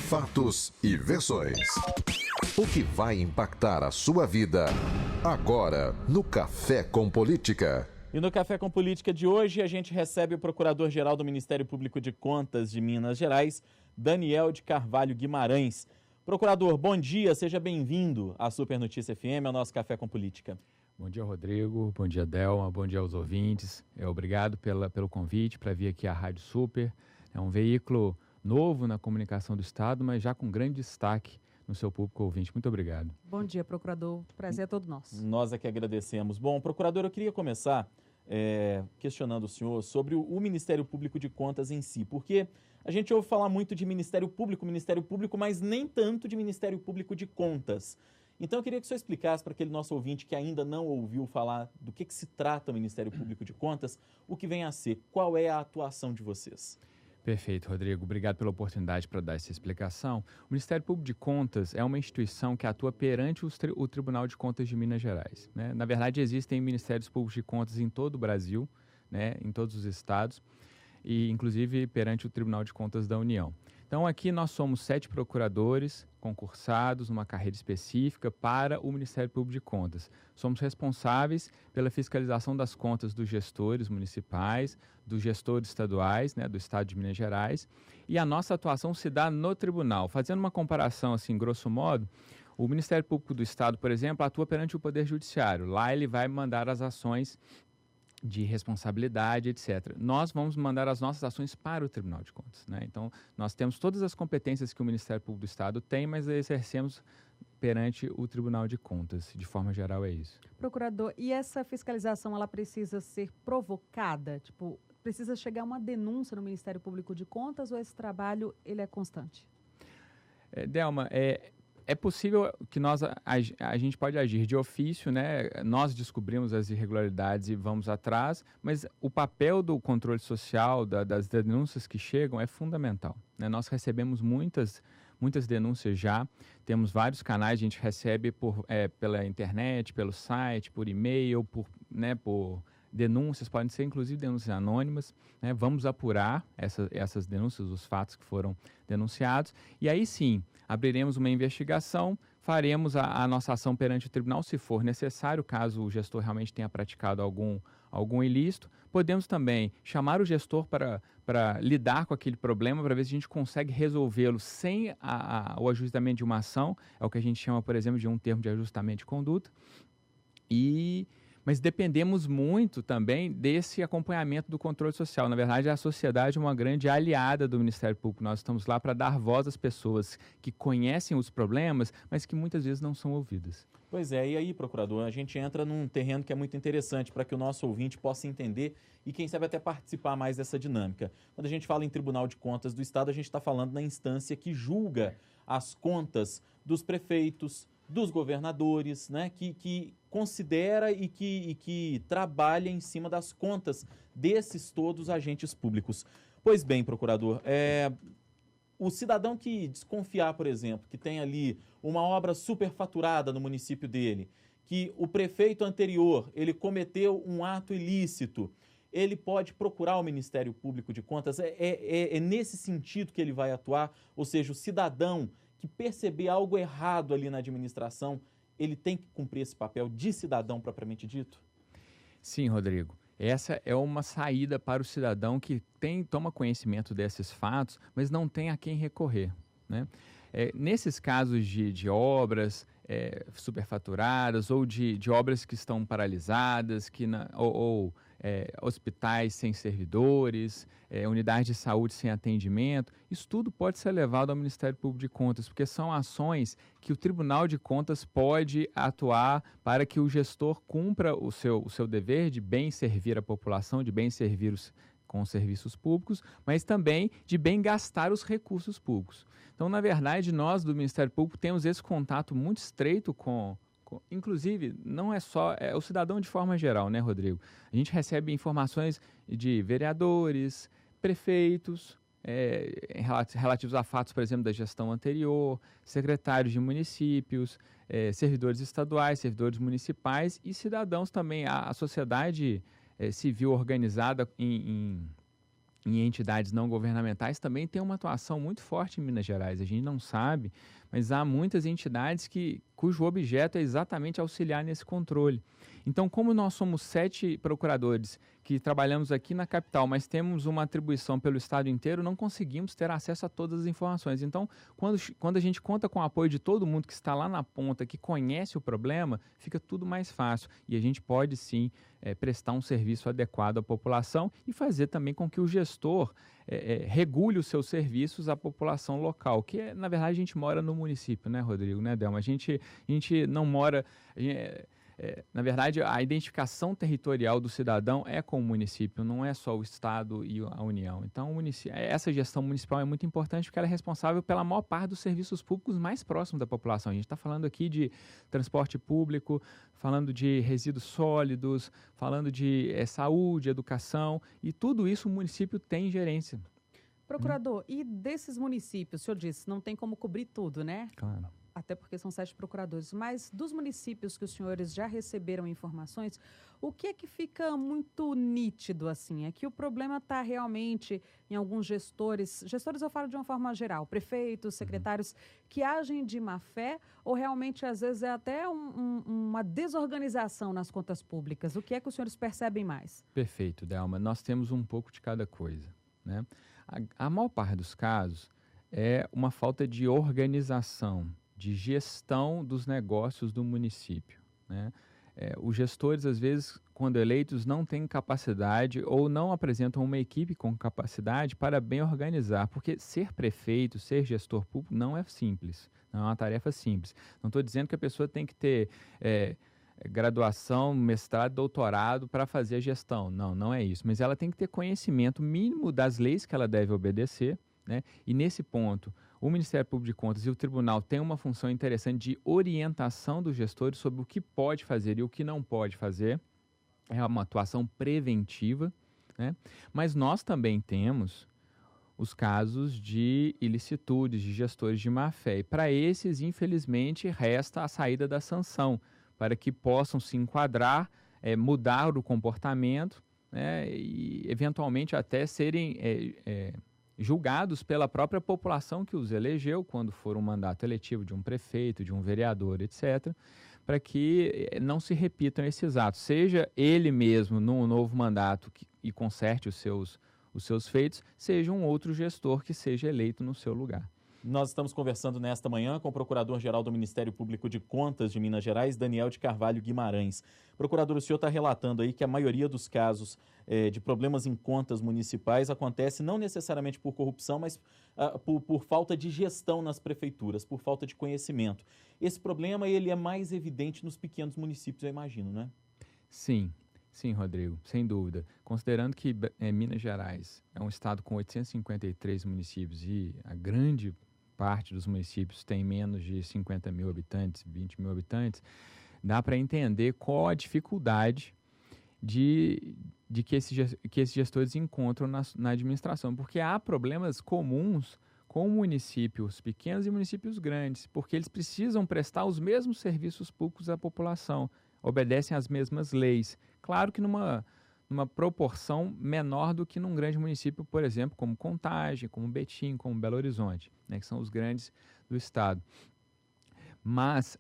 Fatos e versões. O que vai impactar a sua vida agora no Café com Política. E no Café com Política de hoje a gente recebe o Procurador-Geral do Ministério Público de Contas de Minas Gerais, Daniel de Carvalho Guimarães. Procurador, bom dia, seja bem-vindo à Super Notícia FM, ao nosso Café com Política. Bom dia, Rodrigo. Bom dia, Delma. Bom dia aos ouvintes. Obrigado pelo convite para vir aqui à Rádio Super. É um veículo novo na comunicação do Estado, mas já com grande destaque no seu público ouvinte. Muito obrigado. Bom dia, procurador. Prazer é todo nosso. Nós é que agradecemos. Bom, procurador, eu queria começar questionando o senhor sobre o Ministério Público de Contas em si, porque a gente ouve falar muito de Ministério Público, mas nem tanto de Ministério Público de Contas. Então eu queria que o senhor explicasse para aquele nosso ouvinte que ainda não ouviu falar do que se trata o Ministério Público de Contas, o que vem a ser, qual é a atuação de vocês? Perfeito, Rodrigo. Obrigado pela oportunidade para dar essa explicação. O Ministério Público de Contas é uma instituição que atua perante o Tribunal de Contas de Minas Gerais, né? Na verdade, existem Ministérios Públicos de Contas em todo o Brasil, né? Em todos os estados, e inclusive perante o Tribunal de Contas da União. Então, aqui nós somos 7 procuradores concursados numa carreira específica para o Ministério Público de Contas. Somos responsáveis pela fiscalização das contas dos gestores municipais, dos gestores estaduais, né, do Estado de Minas Gerais, e a nossa atuação se dá no tribunal. Fazendo uma comparação, assim, grosso modo, o Ministério Público do Estado, por exemplo, atua perante o Poder Judiciário. Lá ele vai mandar as ações de responsabilidade, etc. Nós vamos mandar as nossas ações para o Tribunal de Contas, né? Então, nós temos todas as competências que o Ministério Público do Estado tem, mas exercemos perante o Tribunal de Contas. De forma geral, é isso. Procurador, e essa fiscalização, ela precisa ser provocada? Tipo, precisa chegar uma denúncia no Ministério Público de Contas ou esse trabalho, ele é constante? Delma, é possível que a gente pode agir de ofício, né? Nós descobrimos as irregularidades e vamos atrás, mas o papel do controle social, das denúncias que chegam, é fundamental, né? Nós recebemos muitas denúncias já, temos vários canais, a gente recebe pela internet, pelo site, por e-mail, por denúncias, podem ser inclusive denúncias anônimas, né? Vamos apurar essas denúncias, os fatos que foram denunciados, e aí sim, abriremos uma investigação, faremos a nossa ação perante o tribunal, se for necessário, caso o gestor realmente tenha praticado algum ilícito. Podemos também chamar o gestor para lidar com aquele problema, para ver se a gente consegue resolvê-lo sem o ajustamento de uma ação, é o que a gente chama, por exemplo, de um termo de ajustamento de conduta, mas dependemos muito também desse acompanhamento do controle social. Na verdade, a sociedade é uma grande aliada do Ministério Público. Nós estamos lá para dar voz às pessoas que conhecem os problemas, mas que muitas vezes não são ouvidas. Pois é, e aí, procurador, a gente entra num terreno que é muito interessante para que o nosso ouvinte possa entender e, quem sabe, até participar mais dessa dinâmica. Quando a gente fala em Tribunal de Contas do Estado, a gente está falando na instância que julga as contas dos prefeitos, dos governadores, né, que considera e que trabalha em cima das contas desses todos agentes públicos. Pois bem, procurador, o cidadão que desconfiar, por exemplo, que tem ali uma obra superfaturada no município dele, que o prefeito anterior, ele cometeu um ato ilícito, ele pode procurar o Ministério Público de Contas, é nesse sentido que ele vai atuar, ou seja, o cidadão que perceber algo errado ali na administração, ele tem que cumprir esse papel de cidadão propriamente dito? Sim, Rodrigo. Essa é uma saída para o cidadão que toma conhecimento desses fatos, mas não tem a quem recorrer, né? Nesses casos de obras superfaturadas ou de obras que estão paralisadas, hospitais sem servidores, unidades de saúde sem atendimento, isso tudo pode ser levado ao Ministério Público de Contas, porque são ações que o Tribunal de Contas pode atuar para que o gestor cumpra o seu dever de bem servir a população, de bem servir com os serviços públicos, mas também de bem gastar os recursos públicos. Então, na verdade, nós do Ministério Público temos esse contato muito estreito inclusive, não é só o cidadão de forma geral, né, Rodrigo? A gente recebe informações de vereadores, prefeitos, relativos a fatos, por exemplo, da gestão anterior, secretários de municípios, servidores estaduais, servidores municipais e cidadãos também. A sociedade civil organizada em em entidades não governamentais também tem uma atuação muito forte em Minas Gerais. A gente não sabe, mas há muitas entidades cujo objeto é exatamente auxiliar nesse controle. Então, como nós somos 7 procuradores que trabalhamos aqui na capital, mas temos uma atribuição pelo estado inteiro, não conseguimos ter acesso a todas as informações. Então, quando a gente conta com o apoio de todo mundo que está lá na ponta, que conhece o problema, fica tudo mais fácil. E a gente pode, sim, prestar um serviço adequado à população e fazer também com que o gestor regule os seus serviços à população local, que, na verdade, a gente mora no município, né, Rodrigo, né, Delma? A gente não mora... na verdade, a identificação territorial do cidadão é com o município, não é só o Estado e a União. Então, essa gestão municipal é muito importante porque ela é responsável pela maior parte dos serviços públicos mais próximos da população. A gente está falando aqui de transporte público, falando de resíduos sólidos, falando de saúde, educação, e tudo isso o município tem gerência. Procurador, e desses municípios, o senhor disse, não tem como cobrir tudo, né? Claro. Até porque são 7 procuradores, mas dos municípios que os senhores já receberam informações, o que é que fica muito nítido, assim? É que o problema está realmente em alguns gestores eu falo de uma forma geral, prefeitos, secretários, que agem de má fé, ou realmente, às vezes, é até uma desorganização nas contas públicas? O que é que os senhores percebem mais? Perfeito, Delma. Nós temos um pouco de cada coisa, né? A maior parte dos casos é uma falta de organização, de gestão dos negócios do município, né? Os gestores, às vezes, quando eleitos, não têm capacidade ou não apresentam uma equipe com capacidade para bem organizar, porque ser prefeito, ser gestor público não é simples, não é uma tarefa simples. Não estou dizendo que a pessoa tem que ter graduação, mestrado, doutorado para fazer a gestão, não é isso, mas ela tem que ter conhecimento mínimo das leis que ela deve obedecer, né? E nesse ponto, o Ministério Público de Contas e o Tribunal têm uma função interessante de orientação dos gestores sobre o que pode fazer e o que não pode fazer. É uma atuação preventiva, né? Mas nós também temos os casos de ilicitudes, de gestores de má-fé. E para esses, infelizmente, resta a saída da sanção, para que possam se enquadrar, mudar o comportamento, né? E, eventualmente, até serem... julgados pela própria população que os elegeu, quando for um mandato eletivo de um prefeito, de um vereador, etc., para que não se repitam esses atos. Seja ele mesmo, num novo mandato, e conserte os seus feitos, seja um outro gestor que seja eleito no seu lugar. Nós estamos conversando nesta manhã com o Procurador-Geral do Ministério Público de Contas de Minas Gerais, Daniel de Carvalho Guimarães. Procurador, o senhor está relatando aí que a maioria dos casos de problemas em contas municipais acontece não necessariamente por corrupção, mas por falta de gestão nas prefeituras, por falta de conhecimento. Esse problema ele é mais evidente nos pequenos municípios, eu imagino, né? Sim, Rodrigo, sem dúvida. Considerando que Minas Gerais é um estado com 853 municípios e a grande parte dos municípios tem menos de 50 mil habitantes, 20 mil habitantes, dá para entender qual a dificuldade que esses gestores encontram na administração, porque há problemas comuns com municípios pequenos e municípios grandes, porque eles precisam prestar os mesmos serviços públicos à população, obedecem às mesmas leis. Claro que numa proporção menor do que num grande município, por exemplo, como Contagem, como Betim, como Belo Horizonte, né, que são os grandes do estado. Mas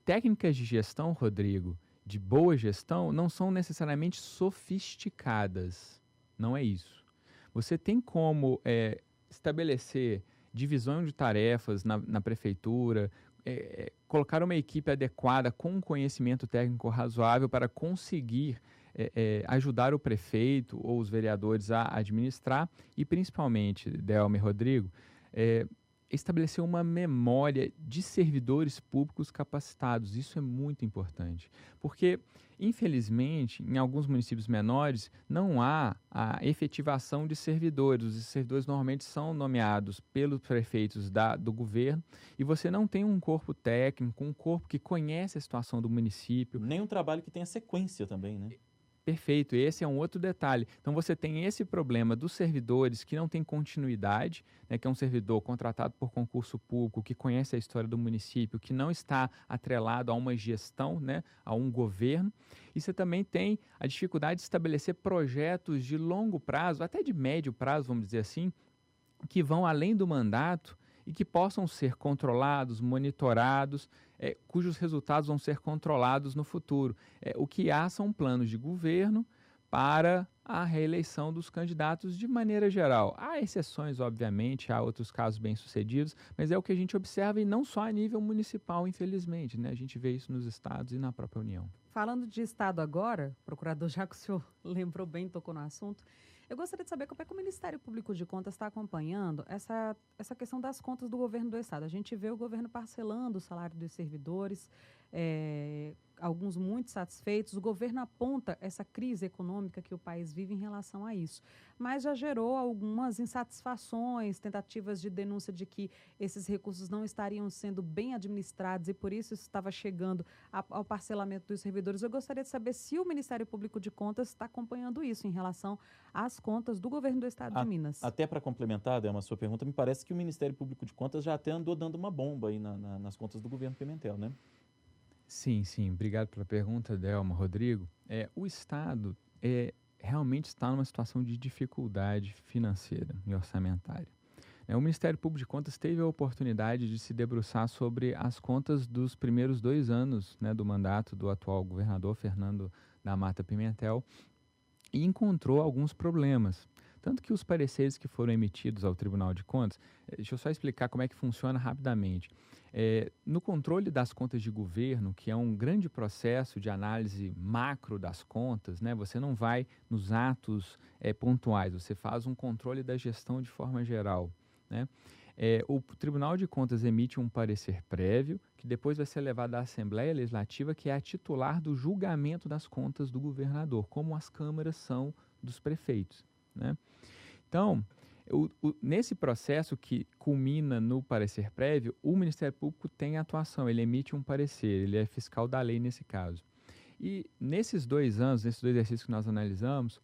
técnicas de gestão, Rodrigo, de boa gestão, não são necessariamente sofisticadas. Não é isso. Você tem como estabelecer divisão de tarefas na prefeitura, colocar uma equipe adequada com um conhecimento técnico razoável para conseguir ajudar o prefeito ou os vereadores a administrar e, principalmente, Delma e Rodrigo, estabelecer uma memória de servidores públicos capacitados. Isso é muito importante, porque, infelizmente, em alguns municípios menores, não há a efetivação de servidores. Os servidores normalmente são nomeados pelos prefeitos do governo e você não tem um corpo técnico, um corpo que conhece a situação do município. Nem um trabalho que tenha sequência também, né? Perfeito, esse é um outro detalhe. Então você tem esse problema dos servidores que não tem continuidade, né, que é um servidor contratado por concurso público, que conhece a história do município, que não está atrelado a uma gestão, né, a um governo. E você também tem a dificuldade de estabelecer projetos de longo prazo, até de médio prazo, vamos dizer assim, que vão além do mandato e que possam ser controlados, monitorados, cujos resultados vão ser controlados no futuro. O que há são planos de governo para a reeleição dos candidatos de maneira geral. Há exceções, obviamente, há outros casos bem-sucedidos, mas é o que a gente observa e não só a nível municipal, infelizmente, né? A gente vê isso nos estados e na própria União. Falando de Estado agora, procurador, já que o senhor lembrou bem, tocou no assunto, eu gostaria de saber como é que o Ministério Público de Contas está acompanhando essa questão das contas do governo do Estado. A gente vê o governo parcelando o salário dos servidores, alguns muito satisfeitos. O governo aponta essa crise econômica que o país vive em relação a isso, mas já gerou algumas insatisfações, tentativas de denúncia de que esses recursos não estariam sendo bem administrados e por isso estava chegando ao parcelamento dos servidores. Eu gostaria de saber se o Ministério Público de Contas está acompanhando isso em relação às contas do governo do Estado de Minas. Até para complementar, Delma, a sua pergunta, me parece que o Ministério Público de Contas já até andou dando uma bomba aí nas contas do governo Pimentel, né? Sim, sim. Obrigado pela pergunta, Delma, Rodrigo. O Estado realmente está numa situação de dificuldade financeira e orçamentária. O Ministério Público de Contas teve a oportunidade de se debruçar sobre as contas dos primeiros 2 anos, né, do mandato do atual governador Fernando da Mata Pimentel e encontrou alguns problemas. Tanto que os pareceres que foram emitidos ao Tribunal de Contas, deixa eu só explicar como é que funciona rapidamente. No controle das contas de governo, que é um grande processo de análise macro das contas, né, você não vai nos atos pontuais, você faz um controle da gestão de forma geral, né? O Tribunal de Contas emite um parecer prévio, que depois vai ser levado à Assembleia Legislativa, que é a titular do julgamento das contas do governador, como as câmaras são dos prefeitos, né? Então, nesse processo que culmina no parecer prévio, o Ministério Público tem atuação, ele emite um parecer, ele é fiscal da lei nesse caso. E nesses 2 anos, nesses 2 exercícios que nós analisamos,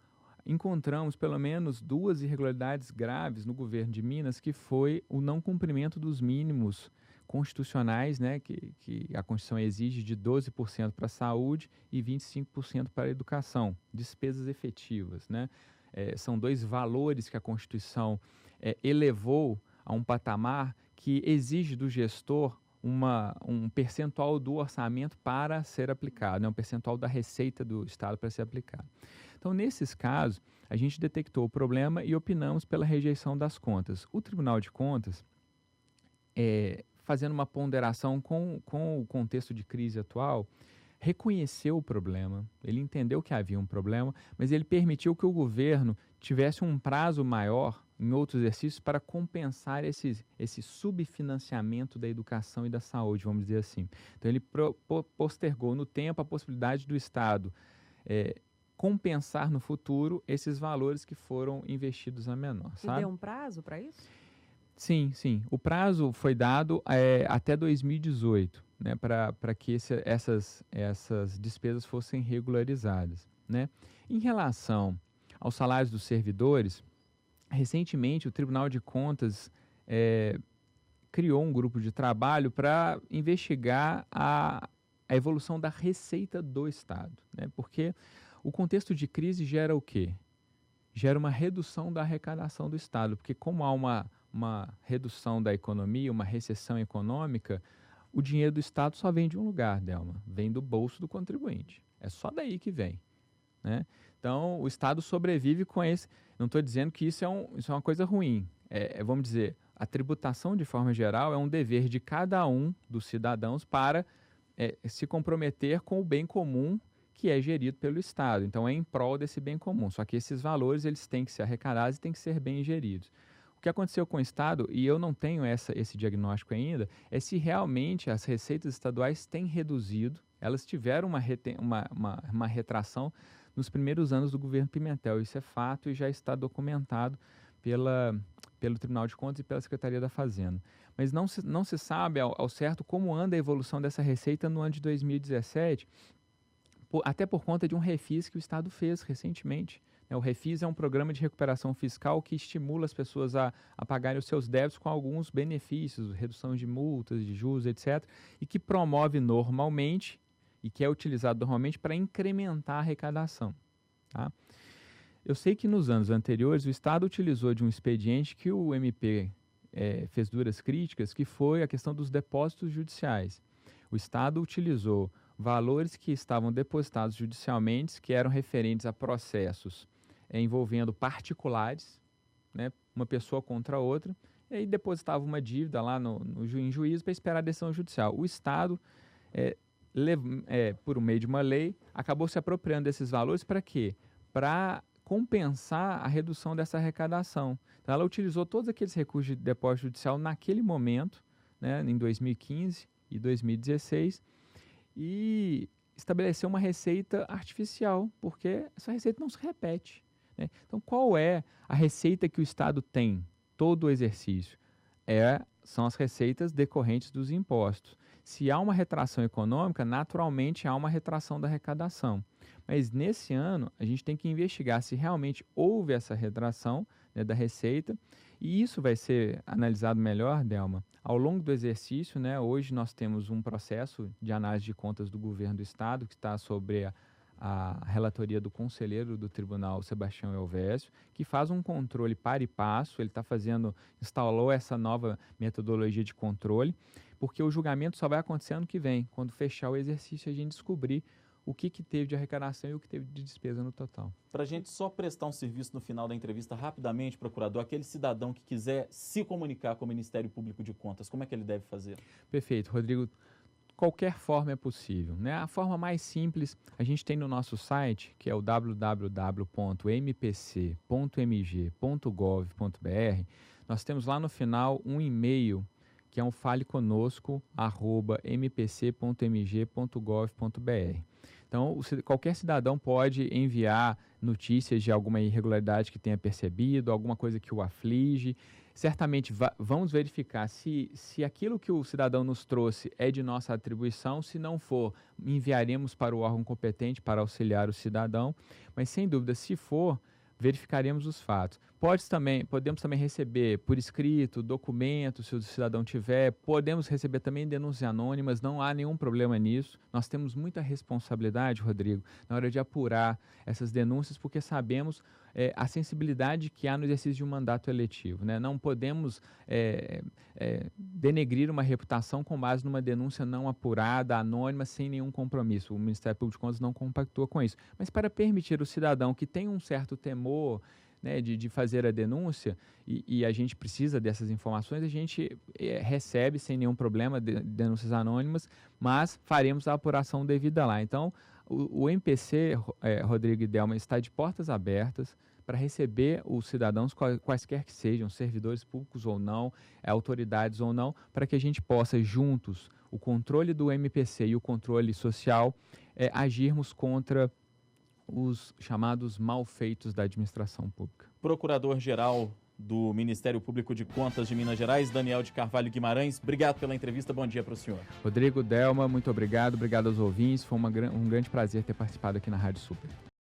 encontramos pelo menos 2 irregularidades graves no governo de Minas, que foi o não cumprimento dos mínimos constitucionais, né, que a Constituição exige de 12% para a saúde e 25% para a educação, despesas efetivas, né? São 2 valores que a Constituição elevou a um patamar que exige do gestor um percentual do orçamento para ser aplicado, né? Um percentual da receita do Estado para ser aplicado. Então, nesses casos, a gente detectou o problema e opinamos pela rejeição das contas. O Tribunal de Contas, fazendo uma ponderação com o contexto de crise atual, reconheceu o problema, ele entendeu que havia um problema, mas ele permitiu que o governo tivesse um prazo maior em outros exercícios para compensar esse subfinanciamento da educação e da saúde, vamos dizer assim. Então, ele postergou no tempo a possibilidade do Estado compensar no futuro esses valores que foram investidos a menor. E deu um prazo para isso? Sim, sim. O prazo foi dado até 2018, né, para que essas despesas fossem regularizadas, né? Em relação aos salários dos servidores, recentemente o Tribunal de Contas criou um grupo de trabalho para investigar a evolução da receita do Estado, né? Porque o contexto de crise gera o quê? Gera uma redução da arrecadação do Estado, porque como há uma redução da economia, uma recessão econômica, o dinheiro do Estado só vem de um lugar, Delma, vem do bolso do contribuinte. É só daí que vem, né? Então, o Estado sobrevive com esse... Não estou dizendo que isso é uma coisa ruim. Vamos dizer, a tributação, de forma geral, é um dever de cada um dos cidadãos para se comprometer com o bem comum que é gerido pelo Estado. Então, é em prol desse bem comum. Só que esses valores eles têm que ser arrecadados e têm que ser bem geridos. O que aconteceu com o Estado, e eu não tenho esse diagnóstico ainda, é se realmente as receitas estaduais têm reduzido, elas tiveram uma retração nos primeiros anos do governo Pimentel. Isso é fato e já está documentado pelo Tribunal de Contas e pela Secretaria da Fazenda. Mas não se sabe ao certo como anda a evolução dessa receita no ano de 2017, até por conta de um refis que o Estado fez recentemente. O refis é um programa de recuperação fiscal que estimula as pessoas a pagarem os seus débitos com alguns benefícios, redução de multas, de juros, etc., e que promove normalmente, e que é utilizado normalmente para incrementar a arrecadação. Tá? Eu sei que nos anos anteriores o Estado utilizou de um expediente que o MP fez duras críticas, que foi a questão dos depósitos judiciais. O Estado utilizou valores que estavam depositados judicialmente, que eram referentes a processos envolvendo particulares, né, uma pessoa contra outra, e aí depositava uma dívida lá em juízo para esperar a decisão judicial. O Estado, por meio de uma lei, acabou se apropriando desses valores para quê? Para compensar a redução dessa arrecadação. Então, ela utilizou todos aqueles recursos de depósito judicial naquele momento, né, em 2015 e 2016, e estabeleceu uma receita artificial, porque essa receita não se repete. Né? Então, qual é a receita que o Estado tem todo o exercício? São as receitas decorrentes dos impostos. Se há uma retração econômica, naturalmente há uma retração da arrecadação. Mas nesse ano, a gente tem que investigar se realmente houve essa retração, né, da receita, e isso vai ser analisado melhor, Delma, ao longo do exercício. Né, hoje nós temos um processo de análise de contas do governo do Estado, que está sobre a relatoria do conselheiro do Tribunal, Sebastião Elvésio, que faz um controle par e passo. Ele instalou essa nova metodologia de controle, porque o julgamento só vai acontecer ano que vem, quando fechar o exercício e a gente descobrir o que teve de arrecadação e o que teve de despesa no total. Para a gente só prestar um serviço no final da entrevista, rapidamente, procurador, aquele cidadão que quiser se comunicar com o Ministério Público de Contas, como é que ele deve fazer? Perfeito, Rodrigo. Qualquer forma é possível. Né? A forma mais simples, a gente tem no nosso site, que é o www.mpc.mg.gov.br. Nós temos lá no final um e-mail, que é um faleconosco@mpc.mg.gov.br. Então, qualquer cidadão pode enviar notícias de alguma irregularidade que tenha percebido, alguma coisa que o aflige. Certamente vamos verificar se aquilo que o cidadão nos trouxe é de nossa atribuição. Se não for, enviaremos para o órgão competente para auxiliar o cidadão. Mas, sem dúvida, se for, verificaremos os fatos. Podemos também receber por escrito, documentos, se o cidadão tiver. Podemos receber também denúncias anônimas, não há nenhum problema nisso. Nós temos muita responsabilidade, Rodrigo, na hora de apurar essas denúncias, porque sabemos a sensibilidade que há no exercício de um mandato eletivo. Né? Não podemos denegrir uma reputação com base numa denúncia não apurada, anônima, sem nenhum compromisso. O Ministério Público de Contas não compactua com isso. Mas para permitir o cidadão que tem um certo temor, né, de fazer a denúncia, e a gente precisa dessas informações, a gente recebe sem nenhum problema denúncias anônimas, mas faremos a apuração devida lá. Então, o MPC, Rodrigo e Delma, está de portas abertas para receber os cidadãos, quaisquer que sejam, servidores públicos ou não, autoridades ou não, para que a gente possa, juntos, o controle do MPC e o controle social, agirmos contra os chamados malfeitos da administração pública. Procurador-Geral do Ministério Público de Contas de Minas Gerais, Daniel de Carvalho Guimarães, obrigado pela entrevista, bom dia para o senhor. Rodrigo, Delma, muito obrigado aos ouvintes, foi um grande prazer ter participado aqui na Rádio Super.